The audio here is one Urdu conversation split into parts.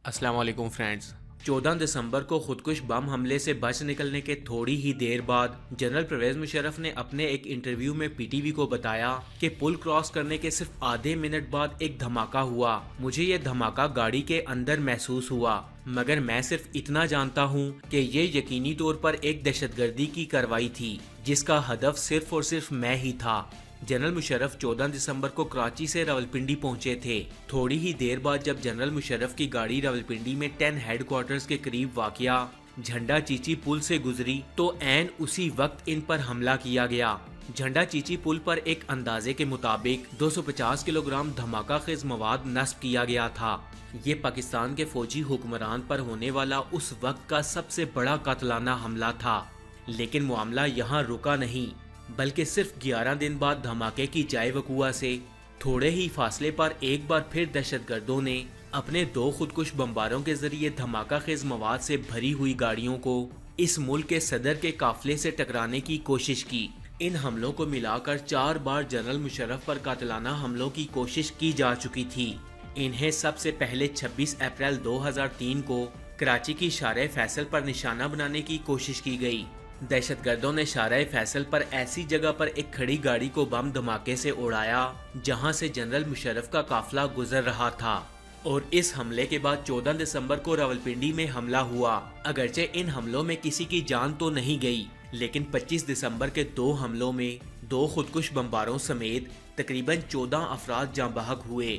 السلام علیکم فرینڈز۔ 14 دسمبر کو خودکش بم حملے سے بچ نکلنے کے تھوڑی ہی دیر بعد جنرل پرویز مشرف نے اپنے ایک انٹرویو میں پی ٹی وی کو بتایا کہ پل کراس کرنے کے صرف آدھے منٹ بعد ایک دھماکہ ہوا۔ مجھے یہ دھماکہ گاڑی کے اندر محسوس ہوا، مگر میں صرف اتنا جانتا ہوں کہ یہ یقینی طور پر ایک دہشت گردی کی کارروائی تھی جس کا ہدف صرف اور صرف میں ہی تھا۔ جنرل مشرف 14 دسمبر کو کراچی سے راولپنڈی پہنچے تھے۔ تھوڑی ہی دیر بعد جب جنرل مشرف کی گاڑی راولپنڈی میں 10 ہیڈ کوارٹرز کے قریب واقع جھنڈا چیچی پل سے گزری تو عین اسی وقت ان پر حملہ کیا گیا۔ جھنڈا چیچی پل پر ایک اندازے کے مطابق 250 کلو گرام دھماکہ خیز مواد نصب کیا گیا تھا۔ یہ پاکستان کے فوجی حکمران پر ہونے والا اس وقت کا سب سے بڑا قاتلانہ حملہ تھا، لیکن معاملہ یہاں رکا نہیں، بلکہ صرف 11 دن بعد دھماکے کی جائے وقوع سے تھوڑے ہی فاصلے پر ایک بار پھر دہشت گردوں نے اپنے 2 خودکش بمباروں کے ذریعے دھماکہ خیز مواد سے بھری ہوئی گاڑیوں کو اس ملک کے صدر کے قافلے سے ٹکرانے کی کوشش کی۔ ان حملوں کو ملا کر 4 بار جنرل مشرف پر قاتلانہ حملوں کی کوشش کی جا چکی تھی۔ انہیں سب سے پہلے 26 اپریل 2003 کو کراچی کی شارع فیصل پر نشانہ بنانے کی کوشش کی گئی۔ دہشت گردوں نے شارع فیصل پر ایسی جگہ پر ایک کھڑی گاڑی کو بم دھماکے سے اڑایا جہاں سے جنرل مشرف کا قافلہ گزر رہا تھا، اور اس حملے کے بعد 14 دسمبر کو راولپنڈی میں حملہ ہوا۔ اگرچہ ان حملوں میں کسی کی جان تو نہیں گئی، لیکن 25 دسمبر کے 2 حملوں میں 2 خودکش بمباروں سمیت تقریباً 14 افراد جاں بحق ہوئے۔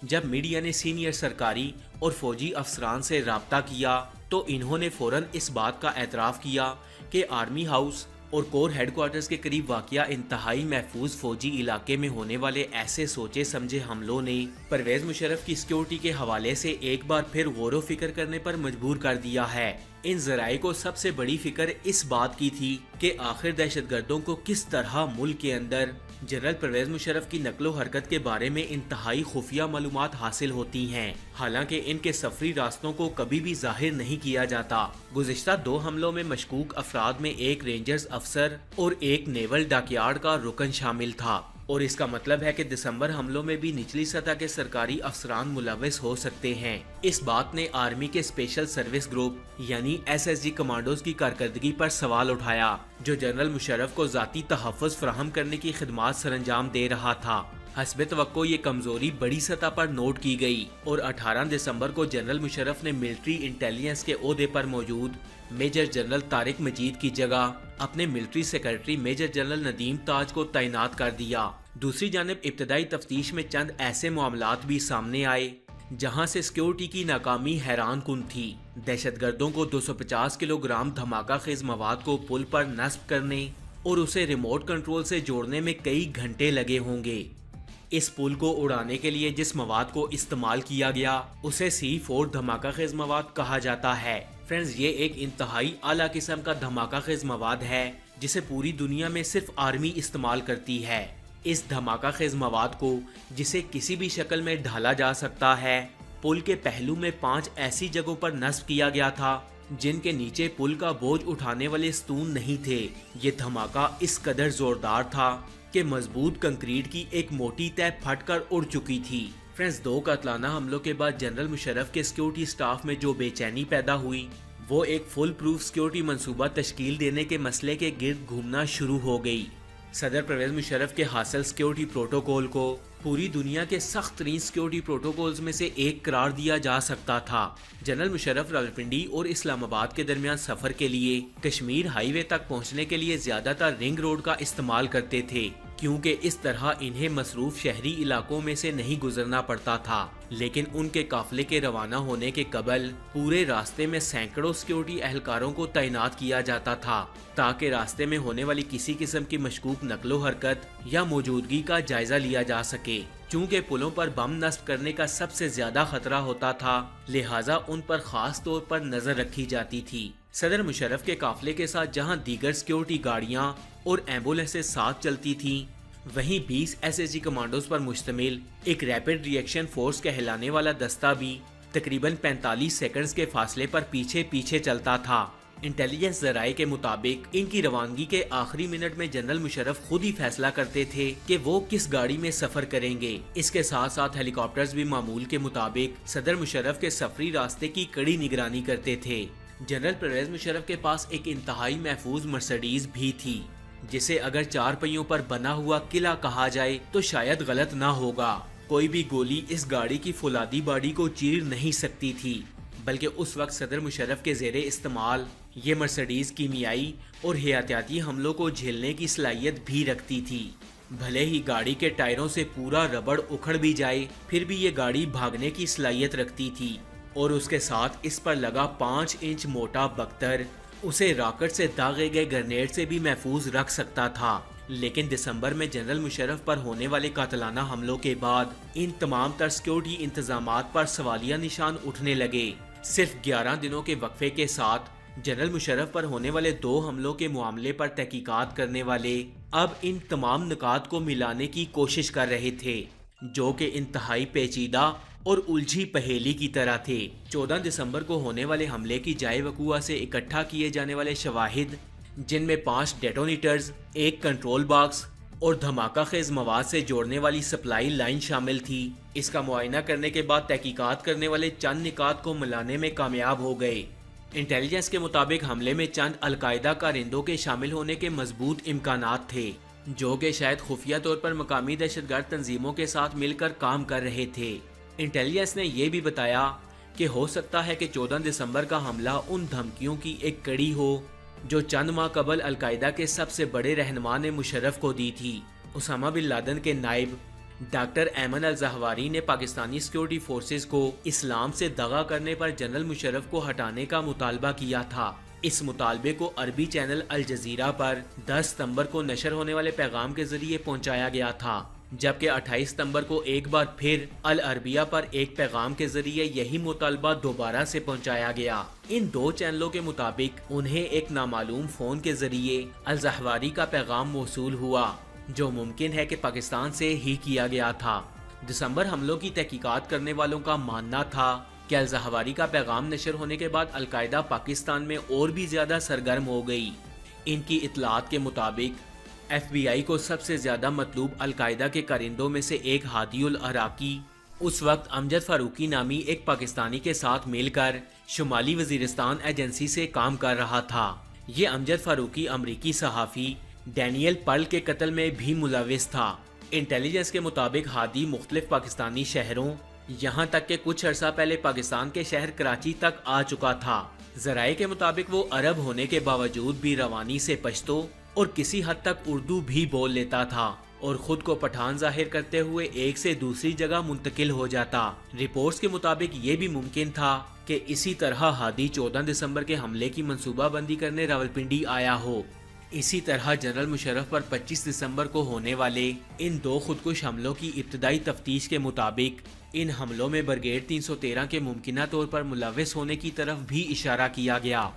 جب میڈیا نے سینئر سرکاری اور فوجی افسران سے رابطہ کیا تو انہوں نے فوراً اس بات کا اعتراف کیا کہ آرمی ہاؤس اور کور ہیڈ کوارٹرز کے قریب واقع انتہائی محفوظ فوجی علاقے میں ہونے والے ایسے سوچے سمجھے حملوں نے پرویز مشرف کی سیکیورٹی کے حوالے سے ایک بار پھر غور و فکر کرنے پر مجبور کر دیا ہے۔ ان ذرائع کو سب سے بڑی فکر اس بات کی تھی کہ آخر دہشت گردوں کو کس طرح ملک کے اندر جنرل پرویز مشرف کی نقل و حرکت کے بارے میں انتہائی خفیہ معلومات حاصل ہوتی ہیں، حالانکہ ان کے سفری راستوں کو کبھی بھی ظاہر نہیں کیا جاتا۔ گزشتہ 2 حملوں میں مشکوک افراد میں ایک رینجرز افسر اور ایک نیول ڈاکیارڈ کا رکن شامل تھا، اور اس کا مطلب ہے کہ دسمبر حملوں میں بھی نچلی سطح کے سرکاری افسران ملوث ہو سکتے ہیں۔ اس بات نے آرمی کے اسپیشل سروس گروپ یعنی SSG کمانڈوز کی کارکردگی پر سوال اٹھایا، جو جنرل مشرف کو ذاتی تحفظ فراہم کرنے کی خدمات سر انجام دے رہا تھا۔ حسب توقع یہ کمزوری بڑی سطح پر نوٹ کی گئی، اور 18 دسمبر کو جنرل مشرف نے ملٹری انٹیلیجنس کے عہدے پر موجود میجر جنرل طارق مجید کی جگہ اپنے military secretary major general Nadeem Taj کو تعینات کر دیا۔ دوسری جانب ابتدائی تفتیش میں چند ایسے معاملات بھی سامنے آئے جہاں سے سیکیورٹی کی ناکامی حیران کن تھی۔ دہشت گردوں کو 250 کلو گرام دھماکہ خیز مواد کو پل پر نصب کرنے اور اسے ریموٹ کنٹرول سے جوڑنے میں کئی گھنٹے لگے ہوں گے۔ اس پل کو اڑانے کے لیے جس مواد کو استعمال کیا گیا اسے C4 دھماکہ خیز مواد کہا جاتا ہے۔ فرینڈز، یہ ایک انتہائی اعلیٰ قسم کا دھماکہ خیز مواد ہے جسے پوری دنیا میں صرف آرمی استعمال کرتی ہے۔ اس دھماکہ خیز مواد کو جسے کسی بھی شکل میں ڈھالا جا سکتا ہے، پل کے پہلو میں 5 ایسی جگہوں پر نصب کیا گیا تھا جن کے نیچے پل کا بوجھ اٹھانے والے ستون نہیں تھے۔ یہ دھماکہ اس قدر زوردار تھا کہ مضبوط کنکریٹ کی ایک موٹی تہ پھٹ کر اڑ چکی تھی۔ فرینڈز، 2 قاتلانہ حملوں کے بعد جنرل مشرف کے سیکیورٹی سٹاف میں جو بے چینی پیدا ہوئی وہ ایک فل پروف سیکیورٹی منصوبہ تشکیل دینے کے مسئلے کے گرد گھومنا شروع ہو گئی۔ صدر پرویز مشرف کے حاصل سیکیورٹی پروٹوکول کو پوری دنیا کے سخت ترین سیکیورٹی پروٹوکولز میں سے ایک قرار دیا جا سکتا تھا۔ جنرل مشرف راولپنڈی اور اسلام آباد کے درمیان سفر کے لیے کشمیر ہائی وے تک پہنچنے کے لیے زیادہ تر رنگ روڈ کا استعمال کرتے تھے، کیونکہ اس طرح انہیں مصروف شہری علاقوں میں سے نہیں گزرنا پڑتا تھا۔ لیکن ان کے قافلے کے روانہ ہونے کے قبل پورے راستے میں سینکڑوں سیکیورٹی اہلکاروں کو تعینات کیا جاتا تھا تاکہ راستے میں ہونے والی کسی قسم کی مشکوک نقل و حرکت یا موجودگی کا جائزہ لیا جا سکے۔ چونکہ پلوں پر بم نصب کرنے کا سب سے زیادہ خطرہ ہوتا تھا، لہٰذا ان پر خاص طور پر نظر رکھی جاتی تھی۔ صدر مشرف کے قافلے کے ساتھ جہاں دیگر سیکیورٹی گاڑیاں اور ایمبولینسیں ساتھ چلتی تھیں، وہیں 20 SSG کمانڈوز پر مشتمل ایک ریپڈ ری ایکشن فورس کہلانے والا دستہ بھی تقریباً 45 سیکنڈز کے فاصلے پر پیچھے پیچھے چلتا تھا۔ انٹیلیجنس ذرائع کے مطابق ان کی روانگی کے آخری منٹ میں جنرل مشرف خود ہی فیصلہ کرتے تھے کہ وہ کس گاڑی میں سفر کریں گے۔ اس کے ساتھ ساتھ ہیلی کاپٹرز بھی معمول کے مطابق صدر مشرف کے سفری راستے کی کڑی نگرانی کرتے تھے۔ جنرل پرویز مشرف کے پاس ایک انتہائی محفوظ مرسڈیز بھی تھی، جسے اگر 4 پہیوں پر بنا ہوا قلعہ کہا جائے تو شاید غلط نہ ہوگا۔ کوئی بھی گولی اس گاڑی کی فولادی باڈی کو چیر نہیں سکتی تھی، بلکہ اس وقت صدر مشرف کے زیر استعمال یہ مرسڈیز کیمیائی اور حیاتیاتی حملوں کو جھیلنے کی صلاحیت بھی رکھتی تھی۔ بھلے ہی گاڑی کے ٹائروں سے پورا ربڑ اکھڑ بھی جائے، پھر بھی یہ گاڑی بھاگنے کی صلاحیت رکھتی تھی، اور اس کے ساتھ اس پر لگا 5 انچ موٹا بختر اسے راکٹ سے داغے گئے گرنیڈ سے بھی محفوظ رکھ سکتا تھا۔ لیکن دسمبر میں جنرل مشرف پر ہونے والے قاتلانہ حملوں کے بعد ان تمام تر سیکیورٹی انتظامات پر سوالیہ نشان اٹھنے لگے۔ صرف 11 دنوں کے وقفے کے ساتھ جنرل مشرف پر ہونے والے 2 حملوں کے معاملے پر تحقیقات کرنے والے اب ان تمام نکات کو ملانے کی کوشش کر رہے تھے، جو کہ انتہائی پیچیدہ اور الجھی پہیلی کی طرح تھے۔ 14 دسمبر کو ہونے والے حملے کی جائے وقوع سے اکٹھا کیے جانے والے شواہد، جن میں 5 ڈیٹونیٹرز، 1 کنٹرول باکس اور دھماکہ خیز مواد سے جوڑنے والی سپلائی لائن شامل تھی، اس کا معائنہ کرنے کے بعد تحقیقات کرنے والے چند نکات کو ملانے میں کامیاب ہو گئے۔ انٹیلیجنس کے مطابق حملے میں چند القاعدہ کارندوں کے شامل ہونے کے مضبوط امکانات تھے، جو کہ شاید خفیہ طور پر مقامی دہشت گرد تنظیموں کے ساتھ مل کر کام کر رہے تھے۔ انٹیلیجنس نے یہ بھی بتایا کہ ہو سکتا ہے کہ 14 دسمبر کا حملہ ان دھمکیوں کی ایک کڑی ہو جو چند ماہ قبل القاعدہ کے سب سے بڑے رہنما نے مشرف کو دی تھی۔ اسامہ بن لادن کے نائب ڈاکٹر ایمن الزہواری نے پاکستانی سیکیورٹی فورسز کو اسلام سے دغا کرنے پر جنرل مشرف کو ہٹانے کا مطالبہ کیا تھا۔ اس مطالبے کو عربی چینل الجزیرہ پر 10 ستمبر کو نشر ہونے والے پیغام کے ذریعے پہنچایا گیا تھا، جبکہ 28 ستمبر کو ایک بار پھر العربیہ پر ایک پیغام کے ذریعے یہی مطالبہ دوبارہ سے پہنچایا گیا۔ ان 2 چینلوں کے مطابق انہیں ایک نامعلوم فون کے ذریعے الزہواری کا پیغام موصول ہوا، جو ممکن ہے کہ پاکستان سے ہی کیا گیا تھا۔ دسمبر حملوں کی تحقیقات کرنے والوں کا ماننا تھا کہ الزہواری کا پیغام نشر ہونے کے بعد القاعدہ پاکستان میں اور بھی زیادہ سرگرم ہو گئی۔ ان کی اطلاعات کے مطابق ایف بی آئی کو سب سے زیادہ مطلوب القاعدہ کے کارندوں میں سے ایک ہادی العراقی اس وقت امجد فاروقی نامی ایک پاکستانی کے ساتھ مل کر شمالی وزیرستان ایجنسی سے کام کر رہا تھا۔ یہ امجد فاروقی امریکی صحافی ڈینیل پرل کے قتل میں بھی ملوث تھا۔ انٹیلیجنس کے مطابق ہادی مختلف پاکستانی شہروں، یہاں تک کہ کچھ عرصہ پہلے پاکستان کے شہر کراچی تک آ چکا تھا۔ ذرائع کے مطابق وہ عرب ہونے کے باوجود بھی روانی سے پشتو اور کسی حد تک اردو بھی بول لیتا تھا، اور خود کو پٹھان ظاہر کرتے ہوئے ایک سے دوسری جگہ منتقل ہو جاتا۔ رپورٹس کے مطابق یہ بھی ممکن تھا کہ اسی طرح ہادی 14 دسمبر کے حملے کی منصوبہ بندی کرنے راولپنڈی آیا ہو۔ اسی طرح جنرل مشرف پر 25 دسمبر کو ہونے والے ان 2 خودکش حملوں کی ابتدائی تفتیش کے مطابق ان حملوں میں بریگیڈ 313 کے ممکنہ طور پر ملوث ہونے کی طرف بھی اشارہ کیا گیا۔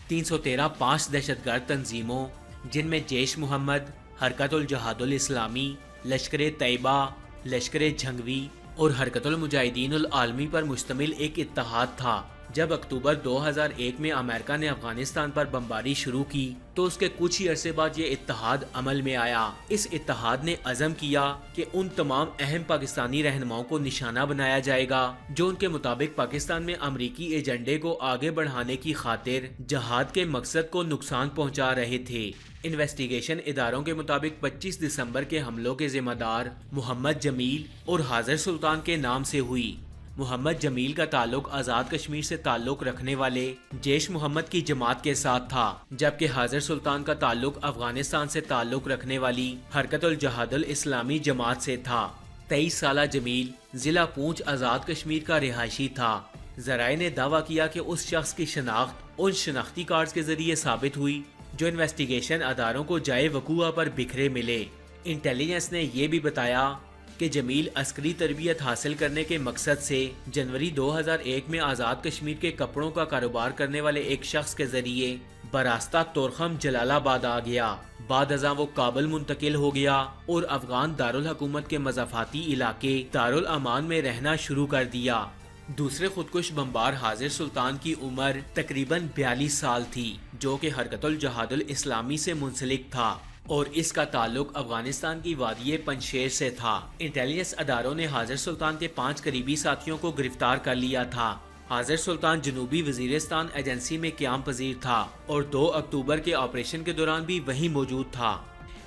313 5 دہشت گرد تنظیموں، جن میں جیش محمد، حرکت الجہاد الاسلامی، لشکر طیبہ، لشکر جھنگوی اور حرکت المجاہدین العالمی پر مشتمل ایک اتحاد تھا۔ جب اکتوبر 2001 میں امریکہ نے افغانستان پر بمباری شروع کی تو اس کے کچھ ہی عرصے بعد یہ اتحاد عمل میں آیا۔ اس اتحاد نے عزم کیا کہ ان تمام اہم پاکستانی رہنماؤں کو نشانہ بنایا جائے گا جو ان کے مطابق پاکستان میں امریکی ایجنڈے کو آگے بڑھانے کی خاطر جہاد کے مقصد کو نقصان پہنچا رہے تھے۔ انویسٹیگیشن اداروں کے مطابق 25 دسمبر کے حملوں کے ذمہ دار محمد جمیل اور حاضر سلطان کے نام سے ہوئی۔ محمد جمیل کا تعلق آزاد کشمیر سے تعلق رکھنے والے جیش محمد کی جماعت کے ساتھ تھا، جبکہ حاضر سلطان کا تعلق افغانستان سے تعلق رکھنے والی حرکت الجہاد الاسلامی جماعت سے تھا۔ 23 سالہ جمیل ضلع پونچھ آزاد کشمیر کا رہائشی تھا۔ ذرائع نے دعویٰ کیا کہ اس شخص کی شناخت ان شناختی کارڈز کے ذریعے ثابت ہوئی جو انویسٹیگیشن اداروں کو جائے وقوع پر بکھرے ملے۔ انٹیلیجنس نے یہ بھی بتایا کہ جمیل عسکری تربیت حاصل کرنے کے مقصد سے جنوری 2001 میں آزاد کشمیر کے کپڑوں کا کاروبار کرنے والے ایک شخص کے ذریعے براستہ تورخم جلال آباد آ گیا۔ بعد ازاں وہ کابل منتقل ہو گیا اور افغان دارالحکومت کے مضافاتی علاقے دارالامان میں رہنا شروع کر دیا۔ دوسرے خودکش بمبار حاضر سلطان کی عمر تقریباً 42 سال تھی۔ جو کہ حرکت الجہاد الاسلامی سے منسلک تھا اور اس کا تعلق افغانستان کی وادی پنجشیر سے تھا۔ انٹیلیجنس اداروں نے حاضر سلطان کے 5 قریبی ساتھیوں کو گرفتار کر لیا تھا۔ حاضر سلطان جنوبی وزیرستان ایجنسی میں قیام پذیر تھا اور 2 اکتوبر کے آپریشن کے دوران بھی وہیں موجود تھا۔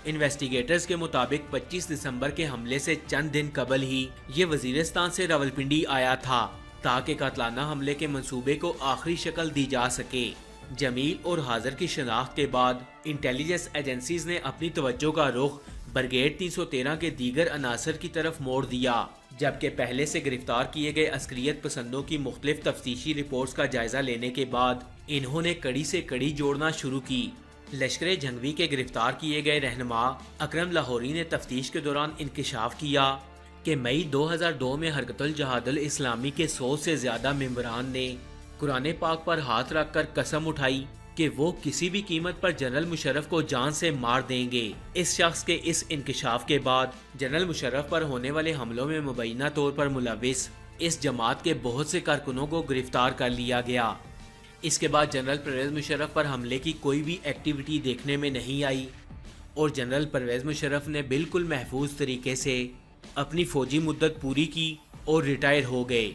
انویسٹیگیٹرز کے مطابق 25 دسمبر کے حملے سے چند دن قبل ہی یہ وزیرستان سے راولپنڈی آیا تھا تاکہ قاتلانہ حملے کے منصوبے کو آخری شکل دی جا سکے۔ جمیل اور حاضر کی شناخت کے بعد انٹیلیجنس ایجنسیز نے اپنی توجہ کا رخ برگیڈ 313 کے دیگر عناصر کی طرف موڑ دیا، جبکہ پہلے سے گرفتار کیے گئے عسکریت پسندوں کی مختلف تفتیشی رپورٹس کا جائزہ لینے کے بعد انہوں نے کڑی سے کڑی جوڑنا شروع کی۔ لشکر جھنگوی کے گرفتار کیے گئے رہنما اکرم لاہوری نے تفتیش کے دوران انکشاف کیا کہ مئی 2002 میں حرکت الجہاد الاسلامی کے 100 سے زیادہ ممبران نے قرآن پاک پر ہاتھ رکھ کر قسم اٹھائی کہ وہ کسی بھی قیمت پر جنرل مشرف کو جان سے مار دیں گے۔ اس شخص کے اس انکشاف کے بعد جنرل مشرف پر ہونے والے حملوں میں مبینہ طور پر ملوث اس جماعت کے بہت سے کارکنوں کو گرفتار کر لیا گیا۔ اس کے بعد جنرل پرویز مشرف پر حملے کی کوئی بھی ایکٹیویٹی دیکھنے میں نہیں آئی اور جنرل پرویز مشرف نے بالکل محفوظ طریقے سے اپنی فوجی مدت پوری کی اور ریٹائر ہو گئے۔